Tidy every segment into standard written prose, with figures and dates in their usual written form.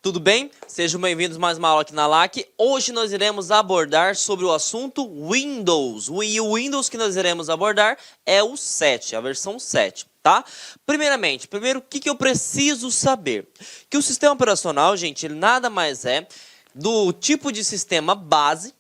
Tudo bem? Sejam bem-vindos a mais uma aula aqui na LAC. Hoje nós iremos abordar sobre o assunto Windows. E o Windows que nós iremos abordar é o 7, a versão 7, tá? Primeiro, o que eu preciso saber? Que o sistema operacional, gente, ele nada mais é do tipo de sistema base.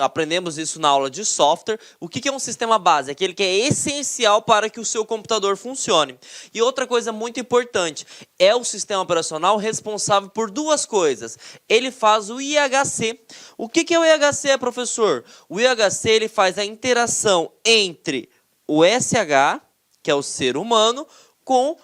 Aprendemos isso na aula de software. O que é um sistema base? Aquele que é essencial para que o seu computador funcione. E outra coisa muito importante, é o sistema operacional responsável por duas coisas. Ele faz o IHC. O que é o IHC, professor? O IHC ele faz a interação entre o SH, que é o ser humano, com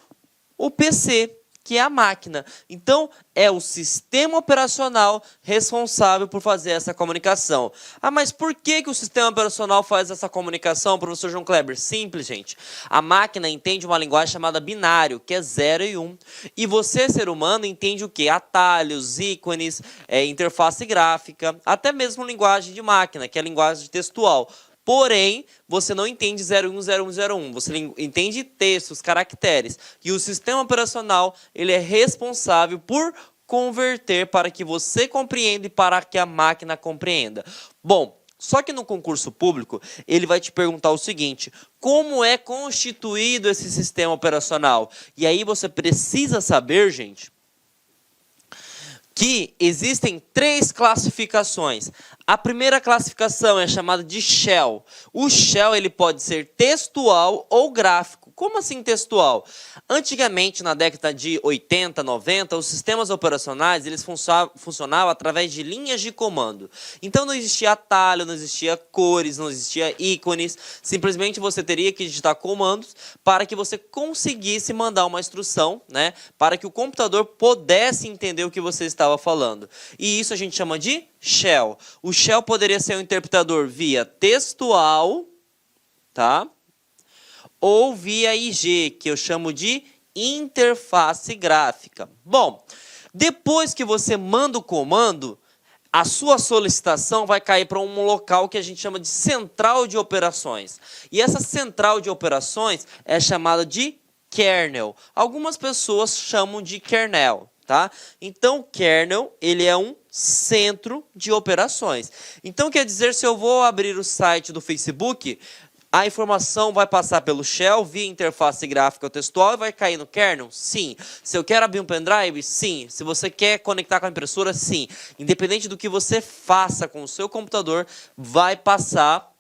o PC, que é a máquina. Então, é o sistema operacional responsável por fazer essa comunicação. Ah, mas por que o sistema operacional faz essa comunicação, professor João Kleber? Simples, gente. A máquina entende uma linguagem chamada binário, que é 0 e 1. E você, ser humano, entende o quê? Atalhos, ícones, interface gráfica, até mesmo linguagem de máquina, que é a linguagem textual. Porém, você não entende 010101, você entende textos, caracteres. E o sistema operacional ele é responsável por converter para que você compreenda e para que a máquina compreenda. Bom, só que no concurso público, ele vai te perguntar o seguinte: como é constituído esse sistema operacional? E aí você precisa saber, gente, que existem 3 classificações. A primeira classificação é chamada de Shell. O Shell ele pode ser textual ou gráfico. Como assim textual? Antigamente, na década de 80, 90, os sistemas operacionais eles funcionavam através de linhas de comando. Então não existia atalho, não existia cores, não existia ícones. Simplesmente você teria que digitar comandos para que você conseguisse mandar uma instrução, né, para que o computador pudesse entender o que você estava falando. E isso a gente chama de Shell. O Shell poderia ser um interpretador via textual, tá? Ou via IG, que eu chamo de interface gráfica. Bom, depois que você manda o comando, a sua solicitação vai cair para um local que a gente chama de central de operações. E essa central de operações é chamada de kernel. Algumas pessoas chamam de kernel, tá? Então, o kernel ele é um centro de operações. Então, quer dizer, se eu vou abrir o site do Facebook, a informação vai passar pelo Shell via interface gráfica ou textual e vai cair no kernel? Sim. Se eu quero abrir um pendrive? Sim. Se você quer conectar com a impressora? Sim. Independente do que você faça com o seu computador, vai passar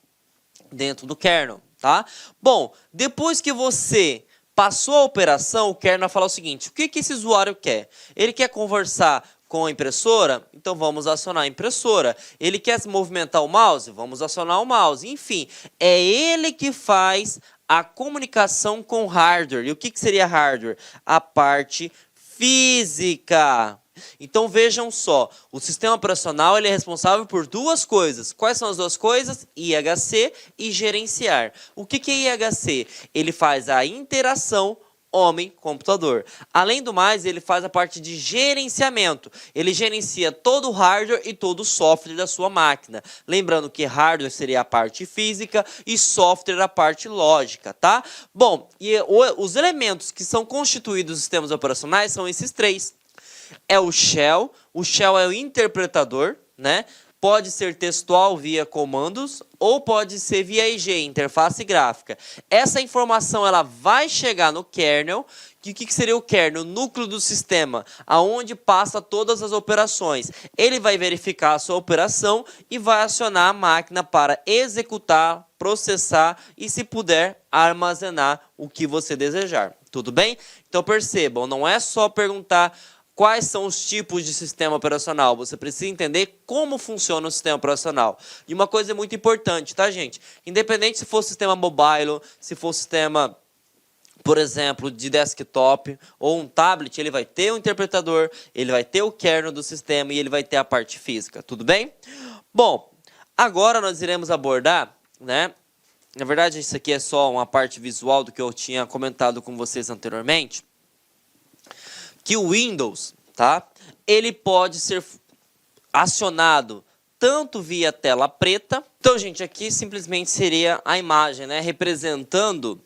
dentro do kernel, tá? Bom, depois que você passou a operação, o kernel vai falar o seguinte: o que esse usuário quer? Ele quer conversar com a impressora? Então vamos acionar a impressora. Ele quer se movimentar o mouse? Vamos acionar o mouse. Enfim, é ele que faz a comunicação com o hardware. E o que seria hardware? A parte física. Então vejam só, o sistema operacional ele é responsável por duas coisas. Quais são as duas coisas? IHC e gerenciar. O que é IHC? Ele faz a interação homem-computador. Além do mais, ele faz a parte de gerenciamento. Ele gerencia todo o hardware e todo o software da sua máquina. Lembrando que hardware seria a parte física e software a parte lógica, tá? Bom, e os elementos que são constituídos dos sistemas operacionais são esses 3. É o Shell é o interpretador, né? Pode ser textual via comandos ou pode ser via IG, interface gráfica. Essa informação ela vai chegar no kernel. O que seria o kernel? O núcleo do sistema, aonde passa todas as operações. Ele vai verificar a sua operação e vai acionar a máquina para executar, processar e, se puder, armazenar o que você desejar. Tudo bem? Então percebam, não é só perguntar quais são os tipos de sistema operacional. Você precisa entender como funciona o sistema operacional. E uma coisa muito importante, tá, gente? Independente se for sistema mobile, se for sistema, por exemplo, de desktop ou um tablet, ele vai ter um interpretador, ele vai ter o kernel do sistema e ele vai ter a parte física. Tudo bem? Bom, agora nós iremos abordar, né? Na verdade, isso aqui é só uma parte visual do que eu tinha comentado com vocês anteriormente. Que o Windows, tá? Ele pode ser acionado tanto via tela preta. Então, gente, aqui simplesmente seria a imagem, né? Representando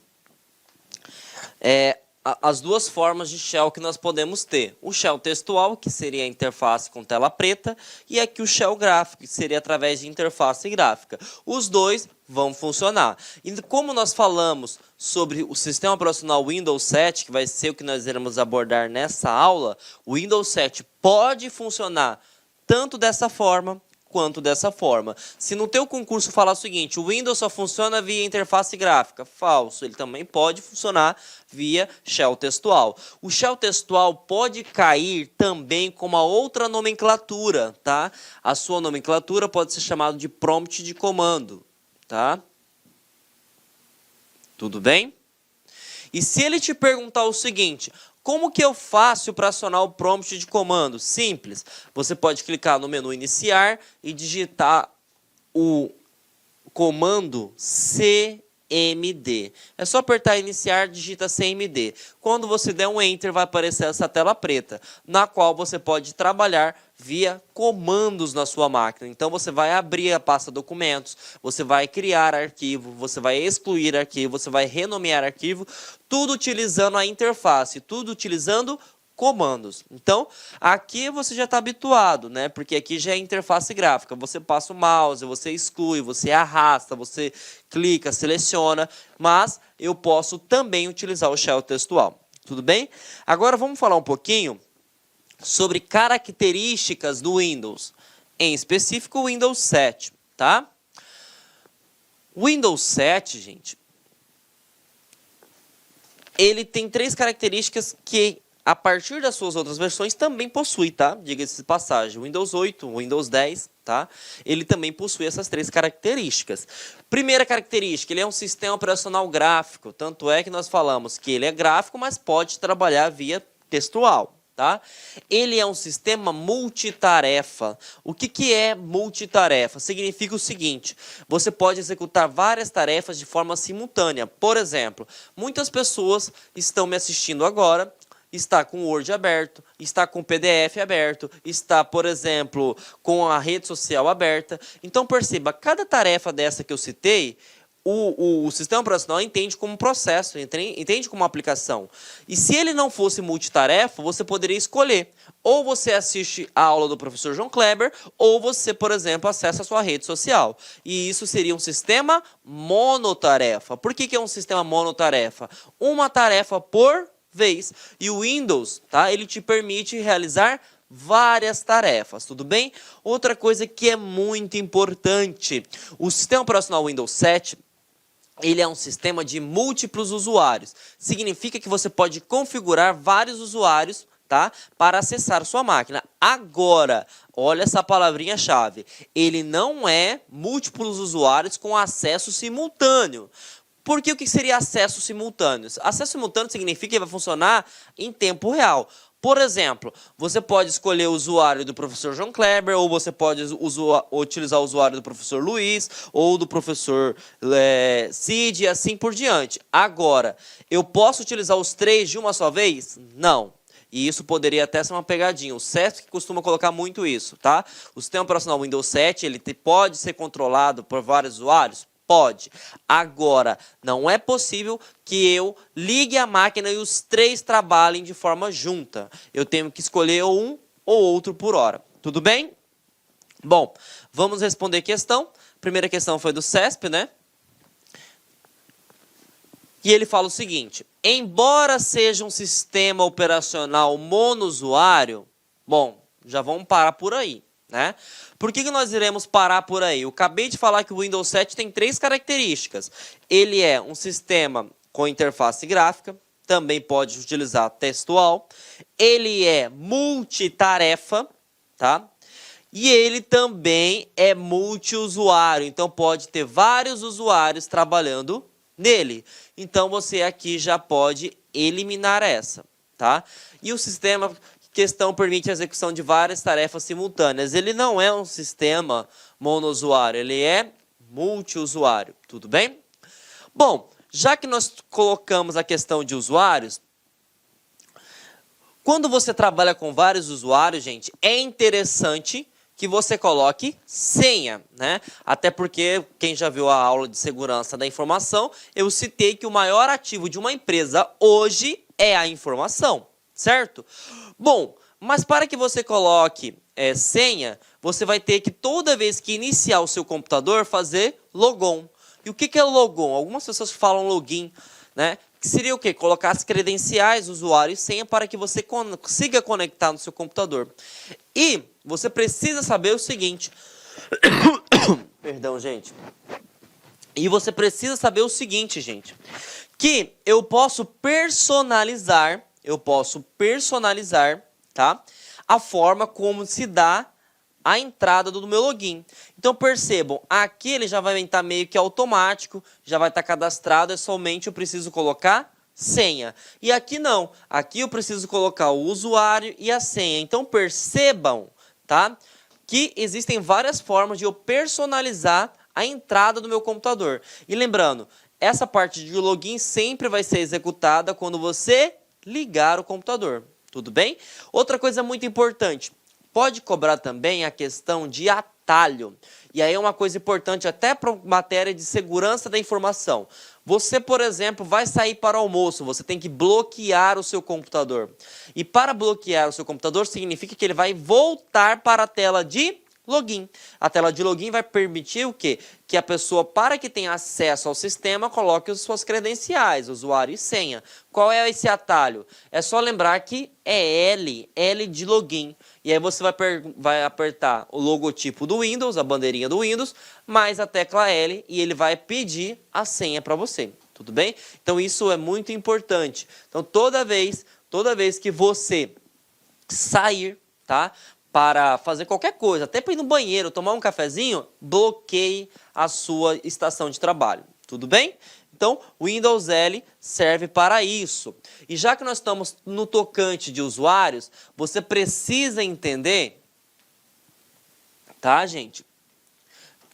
as duas formas de shell que nós podemos ter. O shell textual, que seria a interface com tela preta, e aqui o shell gráfico, que seria através de interface gráfica. Os dois vão funcionar. E como nós falamos sobre o sistema operacional Windows 7, que vai ser o que nós iremos abordar nessa aula, o Windows 7 pode funcionar tanto dessa forma quanto dessa forma. Se no teu concurso falar o seguinte, o Windows só funciona via interface gráfica, falso, ele também pode funcionar via shell textual. O shell textual pode cair também com uma outra nomenclatura, tá? A sua nomenclatura pode ser chamada de prompt de comando, tá? Tudo bem? E se ele te perguntar o seguinte, como que eu faço para acionar o prompt de comando? Simples. Você pode clicar no menu iniciar e digitar o comando CMD. É só apertar iniciar, digita CMD. Quando você der um enter, vai aparecer essa tela preta, na qual você pode trabalhar via comandos na sua máquina. Então você vai abrir a pasta documentos, você vai criar arquivo, você vai excluir arquivo, você vai renomear arquivo, tudo utilizando a interface, tudo utilizando comandos. Então, aqui você já está habituado, né? Porque aqui já é interface gráfica. Você passa o mouse, você exclui, você arrasta, você clica, seleciona, mas eu posso também utilizar o shell textual. Tudo bem? Agora vamos falar um pouquinho sobre características do Windows, em específico o Windows 7, tá? O Windows 7, gente, ele tem 3 características que, a partir das suas outras versões, também possui, tá? Diga-se de passagem, o Windows 8, o Windows 10, tá? Ele também possui essas 3 características. Primeira característica, ele é um sistema operacional gráfico, tanto é que nós falamos que ele é gráfico, mas pode trabalhar via textual. Tá? Ele é um sistema multitarefa. O que é multitarefa? Significa o seguinte, você pode executar várias tarefas de forma simultânea. Por exemplo, muitas pessoas estão me assistindo agora, está com o Word aberto, está com o PDF aberto, está, por exemplo, com a rede social aberta. Então perceba, cada tarefa dessa que eu citei, o sistema operacional entende como processo, entende como aplicação. E se ele não fosse multitarefa, você poderia escolher. Ou você assiste a aula do professor João Kleber, ou você, por exemplo, acessa a sua rede social. E isso seria um sistema monotarefa. Por que é um sistema monotarefa? Uma tarefa por vez. E o Windows, tá? Ele te permite realizar várias tarefas, tudo bem? Outra coisa que é muito importante, o sistema operacional Windows 7, ele é um sistema de múltiplos usuários. Significa que você pode configurar vários usuários, tá, para acessar sua máquina. Agora, olha essa palavrinha-chave. Ele não é múltiplos usuários com acesso simultâneo. Porque o que seria acesso simultâneo? Acesso simultâneo significa que vai funcionar em tempo real. Por exemplo, você pode escolher o usuário do professor João Kleber, ou você pode utilizar o usuário do professor Luiz, ou do professor Cid, e assim por diante. Agora, eu posso utilizar os 3 de uma só vez? Não. E isso poderia até ser uma pegadinha. O CESP costuma colocar muito isso, tá? O sistema operacional Windows 7, ele pode ser controlado por vários usuários? Pode. Agora, não é possível que eu ligue a máquina e os 3 trabalhem de forma junta. Eu tenho que escolher um ou outro por hora. Tudo bem? Bom, vamos responder a questão. Primeira questão foi do CESP, né? E ele fala o seguinte, embora seja um sistema operacional monousuário, bom, já vamos parar por aí, né? Por que nós iremos parar por aí? Eu acabei de falar que o Windows 7 tem 3 características. Ele é um sistema com interface gráfica, também pode utilizar textual. Ele é multitarefa, tá? E ele também é multiusuário, então pode ter vários usuários trabalhando nele. Então você aqui já pode eliminar essa, tá? E o sistema questão permite a execução de várias tarefas simultâneas. Ele não é um sistema monousuário, ele é multiusuário, tudo bem? Bom, já que nós colocamos a questão de usuários, quando você trabalha com vários usuários, gente, é interessante que você coloque senha, né? Até porque, quem já viu a aula de segurança da informação, eu citei que o maior ativo de uma empresa hoje é a informação, certo? Bom, mas para que você coloque senha, você vai ter que toda vez que iniciar o seu computador fazer logon. E o que é logon? Algumas pessoas falam login, né? Que seria o quê? Colocar as credenciais, usuário e senha para que você consiga conectar no seu computador. E você precisa saber o seguinte. Perdão, gente. E você precisa saber o seguinte, gente. Que eu posso personalizar, tá? A forma como se dá a entrada do meu login. Então percebam, aqui ele já vai estar meio que automático, já vai estar cadastrado, é somente eu preciso colocar senha. E aqui não, aqui eu preciso colocar o usuário e a senha. Então percebam, tá? Que existem várias formas de eu personalizar a entrada do meu computador. E lembrando, essa parte de login sempre vai ser executada quando você ligar o computador. Tudo bem? Outra coisa muito importante. Pode cobrar também a questão de atalho. E aí é uma coisa importante até para matéria de segurança da informação. Você, por exemplo, vai sair para o almoço, você tem que bloquear o seu computador. E para bloquear o seu computador significa que ele vai voltar para a tela de login. A tela de login vai permitir o quê? Que a pessoa, para que tenha acesso ao sistema, coloque as suas credenciais, usuário e senha. Qual é esse atalho? É só lembrar que é L de login. E aí você vai apertar o logotipo do Windows, a bandeirinha do Windows, mais a tecla L e ele vai pedir a senha para você. Tudo bem? Então isso é muito importante. Então toda vez que você sair, tá? Para fazer qualquer coisa, até para ir no banheiro, tomar um cafezinho, bloqueie a sua estação de trabalho. Tudo bem? Então, o Windows L serve para isso. E já que nós estamos no tocante de usuários, você precisa entender, tá, gente?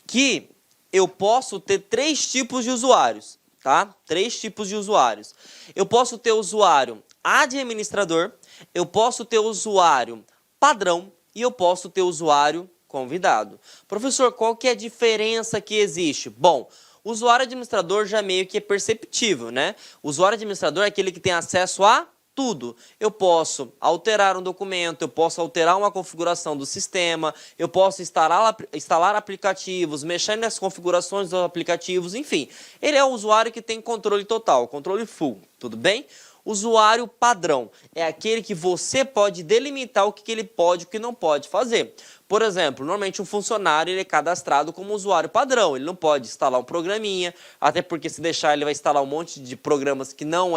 Que eu posso ter 3 tipos de usuários, tá? 3 tipos de usuários. Eu posso ter usuário administrador, eu posso ter usuário padrão e eu posso ter usuário convidado. Professor, qual que é a diferença que existe? Bom, o usuário administrador já meio que é perceptível, né? O usuário administrador é aquele que tem acesso a tudo. Eu posso alterar um documento, eu posso alterar uma configuração do sistema, eu posso instalar aplicativos, mexer nas configurações dos aplicativos, enfim. Ele é o usuário que tem controle total, controle full, tudo bem? Usuário padrão é aquele que você pode delimitar o que ele pode e o que não pode fazer. Por exemplo, normalmente um funcionário ele é cadastrado como usuário padrão. Ele não pode instalar um programinha, até porque se deixar ele vai instalar um monte de programas que não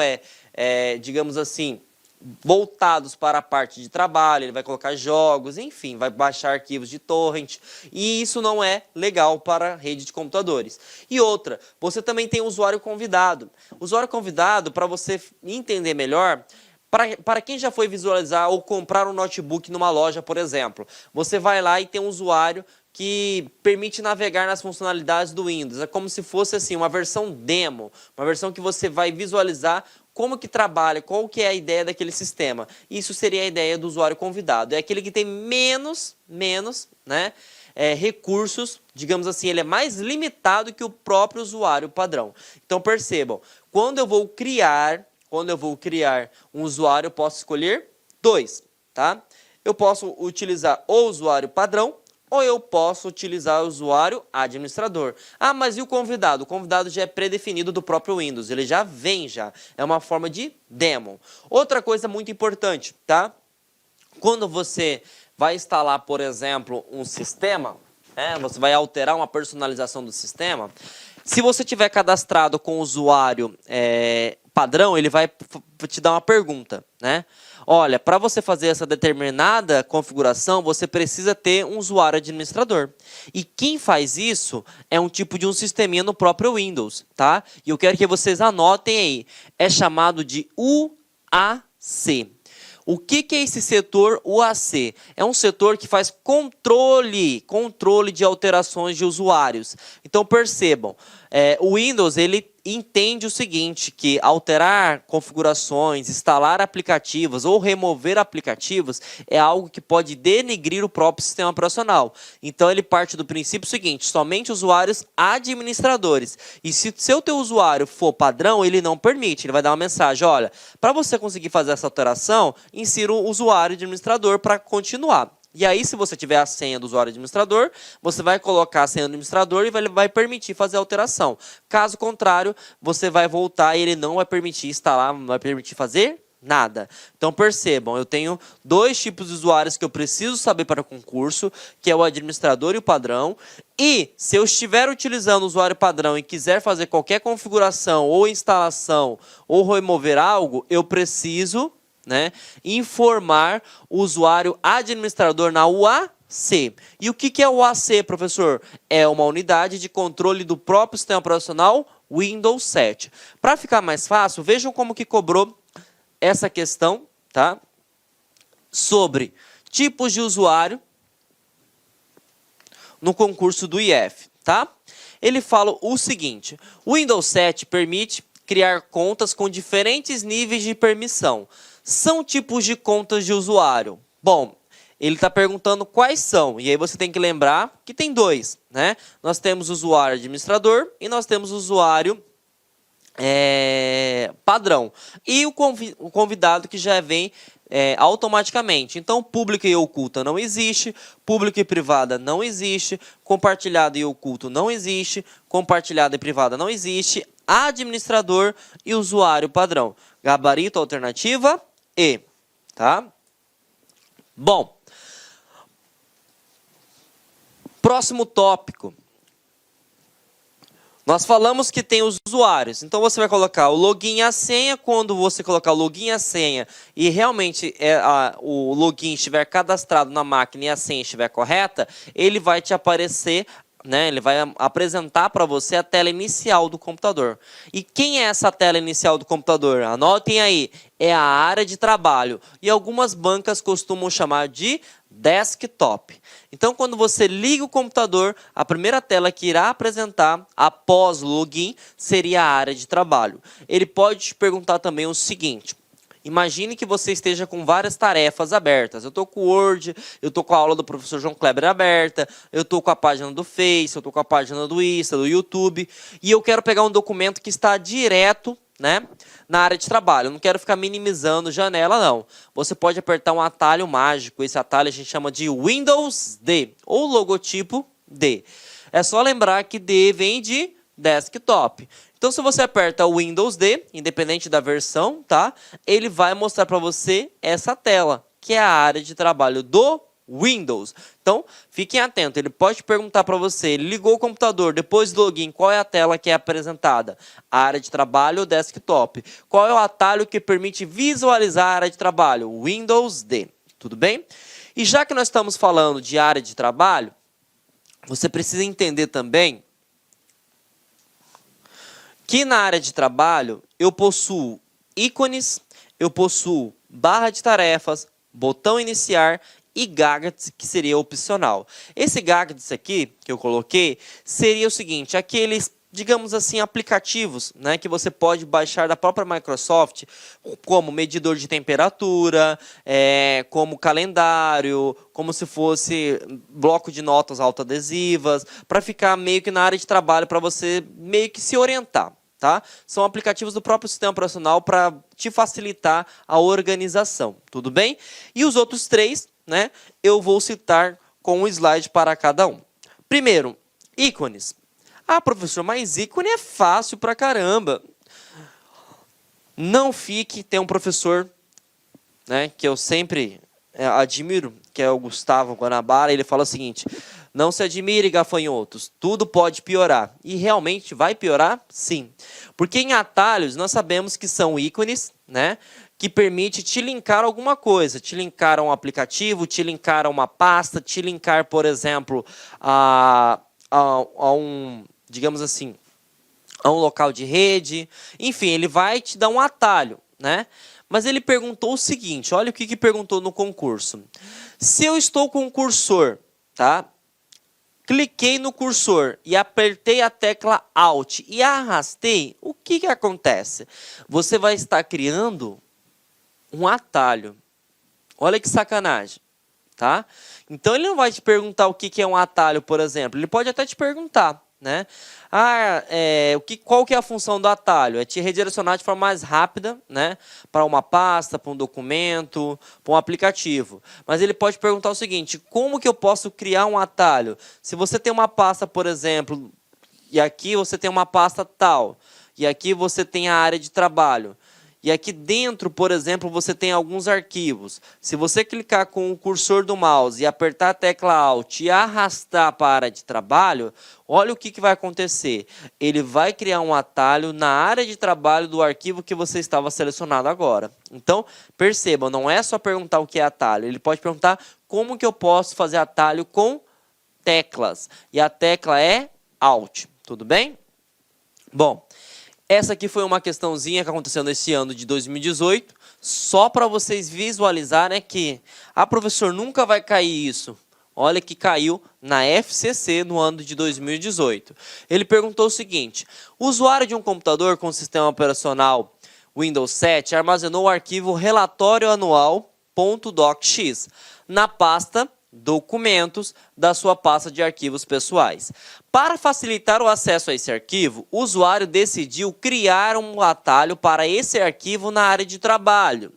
digamos assim, voltados para a parte de trabalho. Ele vai colocar jogos, enfim, vai baixar arquivos de torrent. E isso não é legal para a rede de computadores. E outra, você também tem o usuário convidado. O usuário convidado, para você entender melhor, para quem já foi visualizar ou comprar um notebook numa loja, por exemplo, você vai lá e tem um usuário que permite navegar nas funcionalidades do Windows. É como se fosse assim, uma versão demo, uma versão que você vai visualizar como que trabalha, qual que é a ideia daquele sistema. Isso seria a ideia do usuário convidado. É aquele que tem menos, né, recursos, digamos assim, ele é mais limitado que o próprio usuário padrão. Então percebam, quando eu vou criar um usuário, eu posso escolher 2, tá? Eu posso utilizar o usuário padrão ou eu posso utilizar o usuário administrador. Ah, mas e o convidado? O convidado já é predefinido do próprio Windows, ele já vem já. É uma forma de demo. Outra coisa muito importante, tá? Quando você vai instalar, por exemplo, um sistema, você vai alterar uma personalização do sistema, se você tiver cadastrado com o usuário padrão, ele vai te dar uma pergunta, né? Olha, para você fazer essa determinada configuração, você precisa ter um usuário administrador. E quem faz isso é um tipo de um sisteminha no próprio Windows, tá? E eu quero que vocês anotem aí. É chamado de UAC. O que é esse setor UAC? É um setor que faz controle de alterações de usuários. Então percebam, o Windows ele entende o seguinte, que alterar configurações, instalar aplicativos ou remover aplicativos é algo que pode denegrir o próprio sistema operacional. Então ele parte do princípio seguinte, somente usuários administradores. E se o teu usuário for padrão, ele não permite, ele vai dar uma mensagem, olha, para você conseguir fazer essa alteração, insira o usuário administrador para continuar. E aí, se você tiver a senha do usuário administrador, você vai colocar a senha do administrador e vai permitir fazer a alteração. Caso contrário, você vai voltar e ele não vai permitir instalar, não vai permitir fazer nada. Então, percebam, eu tenho dois tipos de usuários que eu preciso saber para o concurso, que é o administrador e o padrão. E, se eu estiver utilizando o usuário padrão e quiser fazer qualquer configuração ou instalação ou remover algo, eu preciso... informar o usuário administrador na UAC. E o que é o UAC, professor? É uma unidade de controle do próprio sistema operacional Windows 7. Para ficar mais fácil, vejam como que cobrou essa questão, tá? Sobre tipos de usuário no concurso do IF, tá? Ele fala o seguinte, o Windows 7 permite criar contas com diferentes níveis de permissão. São tipos de contas de usuário. Bom, ele está perguntando quais são. E aí você tem que lembrar que tem dois, né? Nós temos o usuário administrador e nós temos o usuário padrão. E o convidado que já vem automaticamente. Então, pública e oculta não existe, pública e privada não existe, compartilhado e oculto não existe, compartilhado e privada não existe, administrador e usuário padrão. Gabarito, alternativa E, tá? Bom, próximo tópico. Nós falamos que tem os usuários, então você vai colocar o login e a senha. Quando você colocar o login e a senha e realmente o login estiver cadastrado na máquina e a senha estiver correta, ele vai te aparecer, né? Ele vai apresentar para você a tela inicial do computador. E quem é essa tela inicial do computador? Anotem aí, é a área de trabalho. E algumas bancas costumam chamar de desktop. Então, quando você liga o computador, a primeira tela que irá apresentar após o login seria a área de trabalho. Ele pode te perguntar também o seguinte: imagine que você esteja com várias tarefas abertas. Eu estou com o Word, eu estou com a aula do professor João Kleber aberta, eu estou com a página do Face, eu estou com a página do Insta, do YouTube, e eu quero pegar um documento que está direto, né, na área de trabalho. Eu não quero ficar minimizando janela, não. Você pode apertar um atalho mágico. Esse atalho a gente chama de Windows D, ou logotipo D. É só lembrar que D vem de desktop. Então, se você aperta o Windows D, independente da versão, tá? Ele vai mostrar para você essa tela, que é a área de trabalho do Windows. Então, fiquem atentos. Ele pode perguntar para você, ele ligou o computador, depois do login, qual é a tela que é apresentada? A área de trabalho ou desktop? Qual é o atalho que permite visualizar a área de trabalho? Windows D. Tudo bem? E já que nós estamos falando de área de trabalho, você precisa entender também que na área de trabalho eu possuo ícones, eu possuo barra de tarefas, botão iniciar e gadgets, que seria opcional. Esse gadgets aqui que eu coloquei seria o seguinte, aqueles, digamos assim, aplicativos, né, que você pode baixar da própria Microsoft, como medidor de temperatura, como calendário, como se fosse bloco de notas autoadesivas, para ficar meio que na área de trabalho, para você meio que se orientar. Tá? São aplicativos do próprio sistema operacional para te facilitar a organização, tudo bem? E os outros três, né, eu vou citar com um slide para cada um. Primeiro, ícones. Ah, professor, mas ícone é fácil pra caramba. Não fique, tem um professor, né, que eu sempre admiro, que é o Gustavo Guanabara, ele fala o seguinte: não se admire, gafanhotos, tudo pode piorar. E realmente vai piorar? Sim. Porque em atalhos nós sabemos que são ícones, né, que permite te linkar alguma coisa. Te linkar a um aplicativo, te linkar a uma pasta, te linkar, por exemplo, a um, digamos assim, a um local de rede. Enfim, ele vai te dar um atalho, né? Mas ele perguntou o seguinte, olha o que perguntou no concurso. Se eu estou com um cursor, tá, cliquei no cursor e apertei a tecla Alt e arrastei, o que acontece? Você vai estar criando um atalho. Olha que sacanagem, tá? Então, ele não vai te perguntar o que é um atalho, por exemplo. Ele pode até te perguntar, né? Qual que é a função do atalho? É te redirecionar de forma mais rápida, né? Para uma pasta, para um documento, para um aplicativo. Mas ele pode perguntar o seguinte, como que eu posso criar um atalho? Se você tem uma pasta, por exemplo, e aqui você tem uma pasta tal, e aqui você tem a área de trabalho, e aqui dentro, por exemplo, você tem alguns arquivos. Se você clicar com o cursor do mouse e apertar a tecla Alt e arrastar para a área de trabalho, olha o que vai acontecer. Ele vai criar um atalho na área de trabalho do arquivo que você estava selecionado agora. Então, perceba, não é só perguntar o que é atalho. Ele pode perguntar como que eu posso fazer atalho com teclas. E a tecla é Alt. Tudo bem? Bom, essa aqui foi uma questãozinha que aconteceu nesse ano de 2018, só para vocês visualizarem que a professor nunca vai cair isso. Olha que caiu na FCC no ano de 2018. Ele perguntou o seguinte, o usuário de um computador com sistema operacional Windows 7 armazenou o arquivo relatório anual.docx na pasta documentos da sua pasta de arquivos pessoais. Para facilitar o acesso a esse arquivo, o usuário decidiu criar um atalho para esse arquivo na área de trabalho.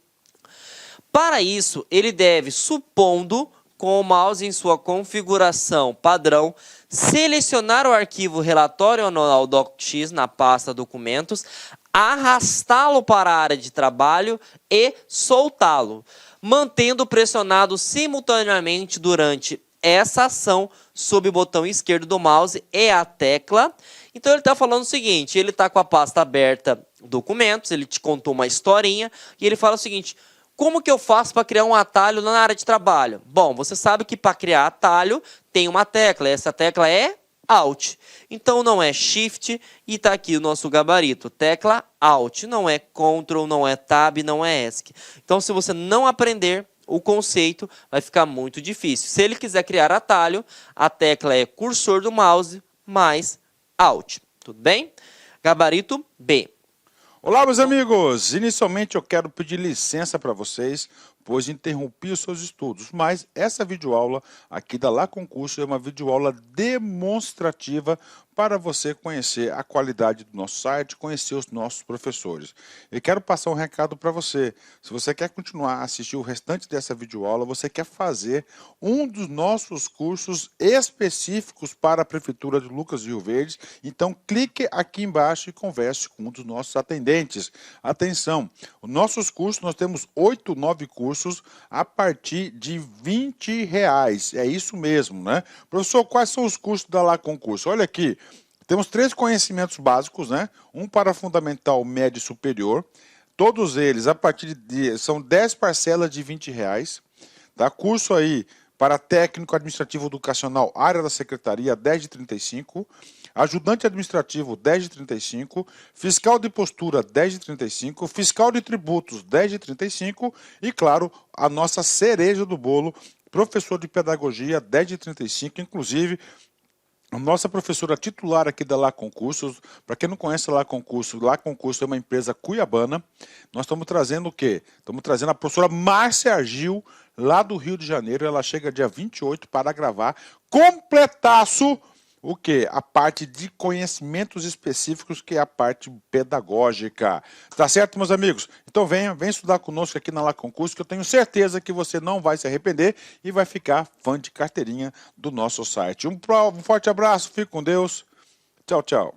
Para isso, ele deve, supondo, com o mouse em sua configuração padrão, selecionar o arquivo relatório anual docx na pasta documentos, arrastá-lo para a área de trabalho e soltá-lo, mantendo pressionado simultaneamente durante essa ação sob o botão esquerdo do mouse e a tecla. Então ele está falando o seguinte, ele está com a pasta aberta documentos, ele te contou uma historinha e ele fala o seguinte, como que eu faço para criar um atalho na área de trabalho? Bom, você sabe que para criar atalho tem uma tecla, essa tecla é Alt. Então não é Shift e está aqui o nosso gabarito, tecla Alt, não é Ctrl, não é Tab, não é ESC. Então se você não aprender o conceito, vai ficar muito difícil. Se ele quiser criar atalho, a tecla é cursor do mouse mais Alt. Tudo bem? Gabarito B. Olá, meus amigos! Inicialmente eu quero pedir licença para vocês, pois interrompi os seus estudos, mas essa videoaula aqui da Lá Concurso é uma videoaula demonstrativa para você conhecer a qualidade do nosso site, conhecer os nossos professores. Eu quero passar um recado para você. Se você quer continuar a assistir o restante dessa videoaula, você quer fazer um dos nossos cursos específicos para a Prefeitura de Lucas do Rio Verde, então clique aqui embaixo e converse com um dos nossos atendentes. Atenção, os nossos cursos, nós temos 8, 9 cursos a partir de R$20. É isso mesmo, né? Professor, quais são os cursos da Lá Concurso? Olha aqui. Temos 3 conhecimentos básicos, né? Um para fundamental, médio e superior. Todos eles, a partir de... são 10 parcelas de R$20. Tá? Curso aí para técnico administrativo educacional, área da secretaria, 10 de 35. Ajudante administrativo, 10 de 35. Fiscal de postura, 10 de 35. Fiscal de tributos, 10 de 35. E, claro, a nossa cereja do bolo, professor de pedagogia, 10 de 35. Inclusive, a nossa professora titular aqui da Lá Concursos, para quem não conhece a Lá Concursos é uma empresa cuiabana. Nós estamos trazendo o quê? Estamos trazendo a professora Márcia Argil, lá do Rio de Janeiro. Ela chega dia 28 para gravar completaço o quê? A parte de conhecimentos específicos, que é a parte pedagógica. Tá certo, meus amigos? Então vem estudar conosco aqui na Lá Concurso, que eu tenho certeza que você não vai se arrepender e vai ficar fã de carteirinha do nosso site. Um forte abraço, fique com Deus. Tchau, tchau.